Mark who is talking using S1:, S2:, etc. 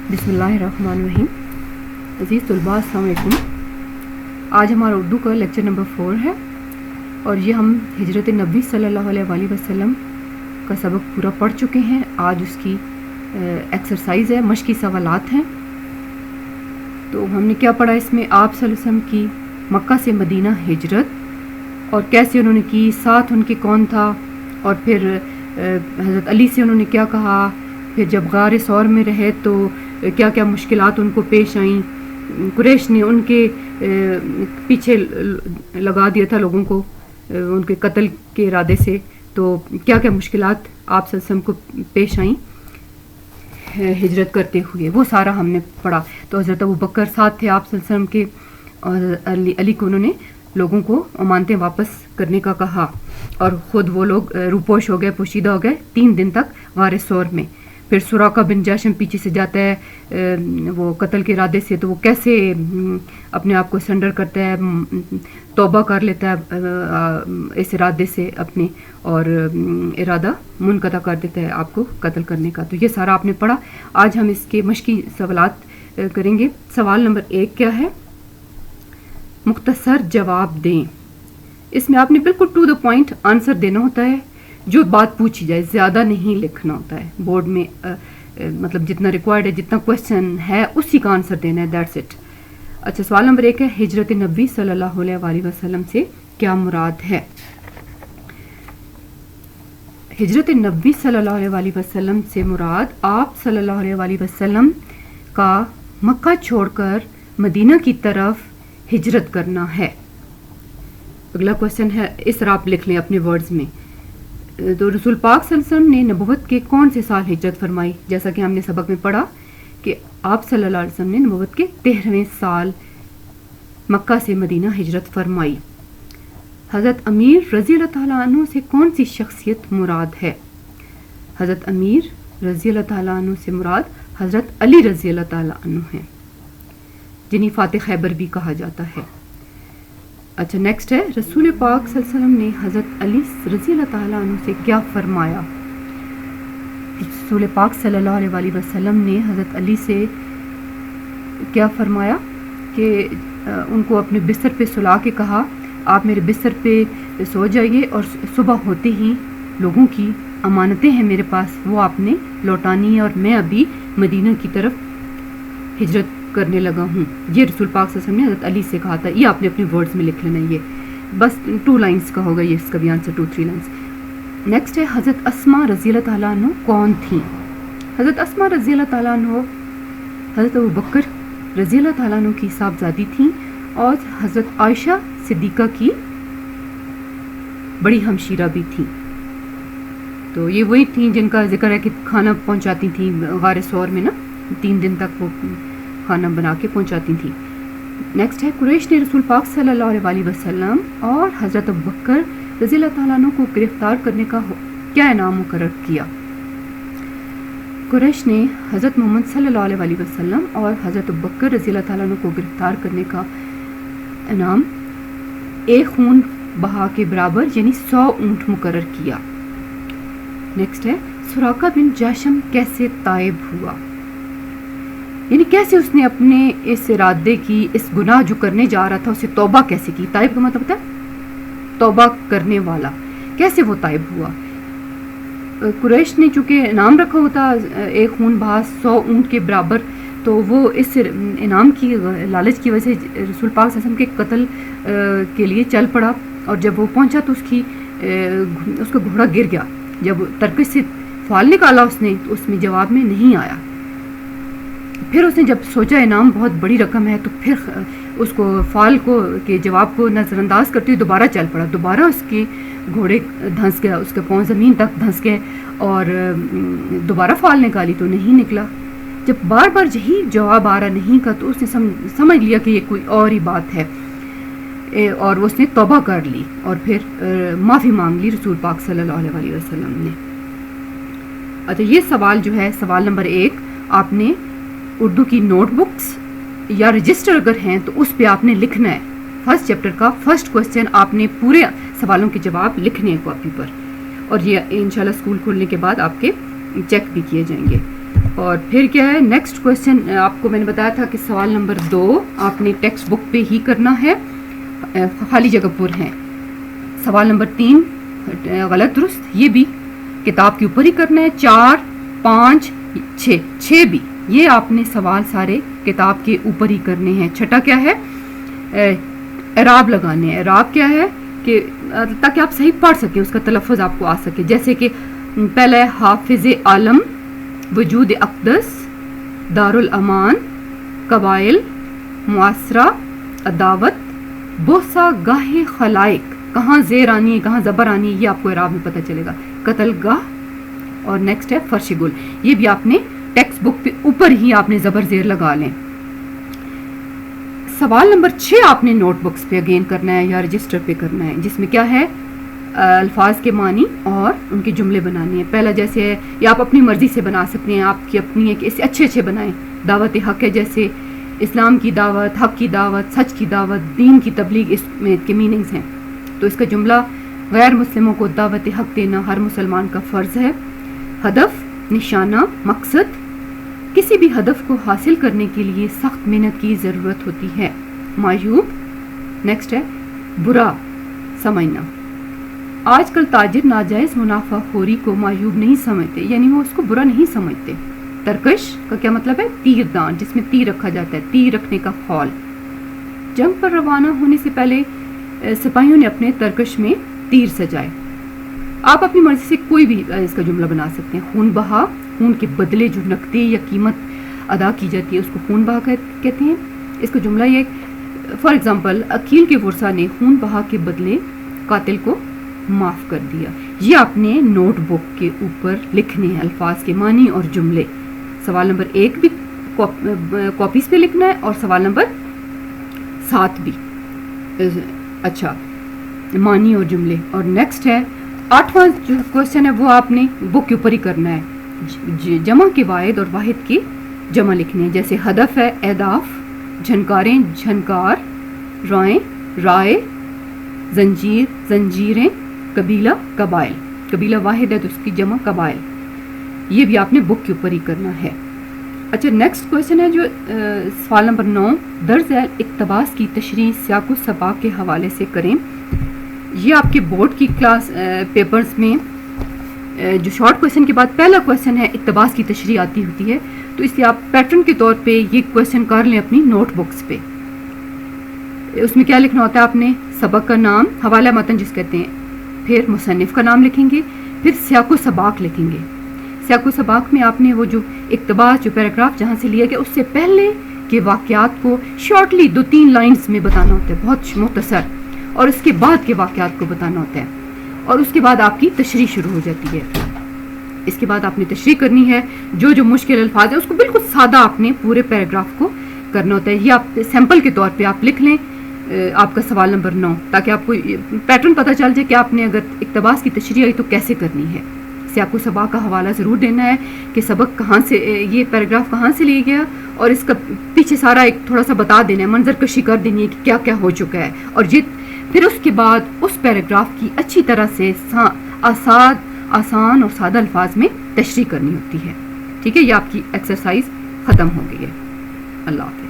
S1: बिस्मिल्लाहिर्रहमानिर्रहीम। अज़ीज़ तलबा अस्सलाम वालेकुम। आज हमारा उर्दू का लेक्चर नंबर 4 है और ये हम हिजरत नबी सल्लल्लाहु अलैहि वसल्लम का सबक पूरा पढ़ चुके हैं। आज उसकी एक्सरसाइज है, मश्की सवालात हैं। तो हमने क्या पढ़ा इसमें, आप सल्लल्लाहु अलैहि वसल्लम की मक्का से मदीना हिजरत और कैसे उन्होंने की, साथ उनके कौन था, और फिर हज़रत अली से उन्होंने क्या कहा, फिर जब गार सौर में रहे तो क्या क्या मुश्किलात उनको पेश आईं, कुरैश ने उनके पीछे लगा दिया था लोगों को उनके कत्ल के इरादे से, तो क्या क्या मुश्किलात आप सल्लल्लाहु अलैहि वसल्लम को पेश आईं हिजरत करते हुए, वो सारा हमने पढ़ा। तो हज़रत अबू बकर साथ थे आप सल्लल्लाहु अलैहि वसल्लम के, और अली को उन्होंने लोगों को अमानतें वापस करने का कहा, और ख़ुद वो लोग रूपोश हो गए, पोशीदा हो गए 3 दिन तक गार सौर में। फिर सुराका बिन जाशम पीछे से जाता है वो कत्ल के इरादे से, तो वो कैसे अपने आप को सरेंडर करता है, तौबा कर लेता है इस इरादे से अपने, और इरादा मुनक़ता कर देता है आपको कत्ल करने का। तो ये सारा आपने पढ़ा। आज हम इसके मश्की सवालात करेंगे। सवाल नंबर 1 क्या है, मुख्तसर जवाब दें। इसमें आपने बिल्कुल टू द पॉइंट आंसर देना होता है, जो बात पूछी जाए, ज़्यादा नहीं लिखना होता है बोर्ड में, मतलब जितना रिक्वायर्ड है, जितना क्वेश्चन है उसी का आंसर देना है, दैट्स इट। अच्छा, सवाल नंबर 1 है, हिजरत नबी सल्लल्लाहु अलैहि वसल्लम से क्या मुराद है। हिजरत नबी सल्लल्लाहु अलैहि वसल्लम से मुराद आप सल्लल्लाहु अलैहि वसल्लम का मक्का छोड़कर मदीना की तरफ हिजरत करना है। अगला क्वेश्चन है, इस तरह आप लिख लें अपने वर्ड्स में। तो रसूल पाक सल्लल्लाहु अलैहि वसल्लम ने नबुव्वत के कौन से साल हिजरत फरमाई, जैसा कि हमने सबक में पढ़ा कि आप सल्लल्लाहु अलैहि वसल्लम ने नबुव्वत के 13वें साल मक्का से मदीना हिजरत फरमाई। हज़रत अमीर रज़ी अल्लाह ताला अन्हु से कौन सी शख्सियत मुराद है। हज़रत अमीर रज़ी अल्लाह ताला अन्हु से मुराद हज़रत अली रज़ी अल्लाह ताला अन्हु हैं, जिन्हें फातिह खैबर भी कहा जाता है। अच्छा, नेक्स्ट है, रसूल पाक सल्लल्लाहु अलैहि वसल्लम ने हज़रत अली रज़ी अल्लाह ताला अन्हु से क्या फरमाया। रसूल पाक सल्लल्लाहु अलैहि वसल्लम ने हज़रत अली से क्या फरमाया कि उनको अपने बिस्तर पे सुला के कहा, आप मेरे बिस्तर पे सो जाइए और सुबह होते ही लोगों की अमानतें हैं मेरे पास, वो आपने लौटानी है, और मैं अभी मदीना की तरफ हिजरत करने लगा हूँ। ये रसूल पाक सल्लल्लाहु अलैहि वसल्लम ने हज़रत अली से कहा था। ये आपने अपने वर्ड्स में लिख लेना, ये बस 2 लाइन्स का होगा, ये इसका भी आंसर 2-3 लाइन्स। नेक्स्ट है, हज़रत अस्मा रज़ी अल्लाह ताला अन्हा कौन थी। हज़रत अस्मा रज़ी अल्लाह ताला अन्हा हज़रत अबू बकर रज़ी अल्लाह ताला अन्हु की साहबजादी थी और हज़रत आयशा सिद्दीक़ा की बड़ी हमशीरा भी थी। तो ये वही थी जिनका जिक्र है कि खाना पहुँचाती थी गार सौर में ना, 3 दिन तक वो खाना बना के पहुँचाती थी। नेक्स्ट है, कुरैश ने रसूल पाक सल्लल्लाहु अलैहि वसल्लम और हज़रत अबू बकर रज़ी अल्लाह ताला अन्हु को गिरफ्तार करने का क्या इनाम मुकर्रर किया। कुरैश ने हज़रत मोहम्मद सल्लल्लाहु अलैहि वसल्लम और हज़रत अबू बकर रज़ी अल्लाह ताला अन्हु को गिरफ्तार करने का इनाम 1 खून बहा के बराबर यानी 100 ऊँट मुकर्रर किया। नेक्स्ट है, सुराका बिन जाशम कैसे ताइब हुआ, यानी कैसे उसने अपने इस इरादे की, इस गुनाह जो करने जा रहा था उसे तौबा कैसे की। ताइब का मतलब होता है तौबा करने वाला, कैसे वो ताइब हुआ। कुरैश ने चूँकि इनाम रखा होता 1 खून बहा 100 ऊँट के बराबर, तो वो इस इनाम की लालच की वजह से रसूल पाक सल्लल्लाहु अलैहि वसल्लम के कत्ल के लिए चल पड़ा, और जब वो पहुंचा तो उसका घोड़ा गिर गया। जब तरकश से फाल निकाला उसने, तो उसमें जवाब में नहीं आया। फिर उसने जब सोचा इनाम बहुत बड़ी रकम है, तो फिर उसको फाल को के जवाब को नज़रअंदाज करते हुए दोबारा चल पड़ा। दोबारा उसके घोड़े धंस गया, उसके पाँव ज़मीन तक धंस गए, और दोबारा फाल निकाली तो नहीं निकला। जब बार बार यही जवाब आ रहा नहीं का, तो उसने समझ लिया कि ये कोई और ही बात है, और उसने तौबा कर ली और फिर माफ़ी मांग ली रसूल पाक सल्लल्लाहु अलैहि वसल्लम ने। अच्छा, ये सवाल जो है, सवाल नंबर 1, आपने उर्दू की नोटबुक्स या रजिस्टर अगर हैं तो उस पे आपने लिखना है। फर्स्ट चैप्टर का फर्स्ट क्वेश्चन आपने पूरे सवालों के जवाब लिखने हैं कॉपी पर, और ये इंशाल्लाह स्कूल खोलने के बाद आपके चेक भी किए जाएंगे। اور پھر کیا ہے نیکسٹ کویشچن، آپ کو میں نے بتایا تھا کہ سوال نمبر 2 آپ نے ٹیکسٹ بک پہ ہی کرنا ہے، خالی جگہ پر ہیں. سوال نمبر 3 غلط درست، یہ بھی کتاب کے اوپر ہی کرنا ہے. 4 5 6 بھی یہ آپ نے سوال سارے کتاب کے اوپر ہی کرنے ہیں. چھٹا کیا ہے، اعراب لگانے ہیں. اعراب کیا ہے کہ تاکہ آپ صحیح پڑھ سکیں، اس کا تلفظ آپ کو آ سکے. جیسے کہ پہلا ہے حافظ عالم، وجود اقدس، دارالامان، قبائل، معاصرہ، عداوت، بوسہ گاہ خلائق. کہاں زیر آنی ہے کہاں زبر آنی ہے یہ آپ کو اعراب میں پتہ چلے گا. قتل گاہ. اور نیکسٹ ہے فرش گل، یہ بھی آپ نے ٹیکسٹ بک پہ اوپر ہی آپ نے زبر زیر لگا لیں. سوال نمبر 6 آپ نے نوٹ بکس پہ اگین کرنا ہے یا رجسٹر پہ کرنا ہے، جس میں کیا ہے الفاظ کے معنی اور ان کے جملے بنانے ہیں. پہلا جیسے ہے یا آپ اپنی مرضی سے بنا سکتے ہیں، آپ کی اپنی ہے کہ اسے اچھے اچھے بنائیں. دعوت حق ہے، جیسے اسلام کی دعوت، حق کی دعوت، سچ کی دعوت، دین کی تبلیغ، اس میں کے میننگز ہیں. تو اس کا جملہ غیر مسلموں کو دعوت حق دینا ہر مسلمان کا فرض ہے. ہدف، نشانہ، مقصد، کسی بھی ہدف کو حاصل کرنے کے لیے سخت محنت کی ضرورت ہوتی ہے. معیوب. نیکسٹ ہے برا سمجھنا. آج کل تاجر ناجائز منافع خوری کو معیوب نہیں سمجھتے، یعنی وہ اس کو برا نہیں سمجھتے. ترکش کا کیا مطلب ہے، تیر دان، جس میں تیر رکھا جاتا ہے، تیر رکھنے کا خول. جنگ پر روانہ ہونے سے پہلے سپاہیوں نے اپنے ترکش میں تیر سجائے. آپ اپنی مرضی سے کوئی بھی اس کا جملہ بنا سکتے ہیں. خون بہا، خون کے بدلے جو نقدے یا قیمت ادا کی جاتی ہے اس کو خون بہا کہتے ہیں. اس کا جملہ یہ فار ایگزامپل عقیل کے ورثہ نے خون بہا کے بدلے قاتل کو معاف کر دیا. یہ آپ نے نوٹ بک کے اوپر لکھنے ہیں الفاظ کے معنی اور جملے. سوال نمبر 1 بھی کاپیز پہ لکھنا ہے اور سوال نمبر 7 بھی. اچھا، معنی اور جملے. اور نیکسٹ ہے 8واں جو کوشچن ہے وہ آپ نے بک کے اوپر ہی کرنا ہے. جمع کے واحد اور واحد کی جمع لکھنے ہیں. جیسے ہدف ہے اہداف، جھنکاریں جھنکار، رائیں رائے، زنجیر زنجیریں، قبیلہ قبائل. قبیلہ واحد ہے تو اس کی جمع قبائل. یہ بھی آپ نے بک کے اوپر ہی کرنا ہے. اچھا، نیکسٹ کویشچن ہے جو سوال نمبر 9 درج ذیل اقتباس کی تشریح سیاق و سباق کے حوالے سے کریں. یہ آپ کے بورڈ کی کلاس پیپرز میں جو شارٹ کویشچن کے بعد پہلا کویشچن ہے اقتباس کی تشریح آتی ہوتی ہے، تو اس لیے آپ پیٹرن کے طور پہ یہ کویشچن کر لیں اپنی نوٹ بکس پہ. اس میں کیا لکھنا ہوتا ہے آپ نے، سبق کا نام، حوالہ متن جس کہتے ہیں، پھر مصنف کا نام لکھیں گے، پھر سیاق و سباق لکھیں گے. سیاق و سباق میں آپ نے وہ جو اقتباس جو پیراگراف جہاں سے لیا گیا اس سے پہلے کے واقعات کو شارٹلی 2-3 لائنز میں بتانا ہوتا ہے، بہت مختصر، اور اس کے بعد کے واقعات کو بتانا ہوتا ہے، اور اس کے بعد آپ کی تشریح شروع ہو جاتی ہے. اس کے بعد آپ نے تشریح کرنی ہے، جو مشکل الفاظ ہیں اس کو بالکل سادہ آپ نے پورے پیراگراف کو کرنا ہوتا ہے. یہ آپ سیمپل کے طور پہ آپ لکھ لیں آپ کا سوال نمبر 9، تاکہ آپ کو پیٹرن پتہ چل جائے کہ آپ نے اگر اقتباس کی تشریح آئی تو کیسے کرنی ہے. سیاق و سباق کا حوالہ ضرور دینا ہے کہ سبق کہاں سے، یہ پیراگراف کہاں سے لیا گیا، اور اس کا پیچھے سارا ایک تھوڑا سا بتا دینا ہے، منظر کشی کر دینی ہے کہ کیا کیا ہو چکا ہے. اور پھر اس کے بعد اس پیراگراف کی اچھی طرح سے آسان اور سادہ الفاظ میں تشریح کرنی ہوتی ہے. ٹھیک ہے، یہ آپ کی ایکسرسائز ختم ہو گئی ہے. اللہ حافظ.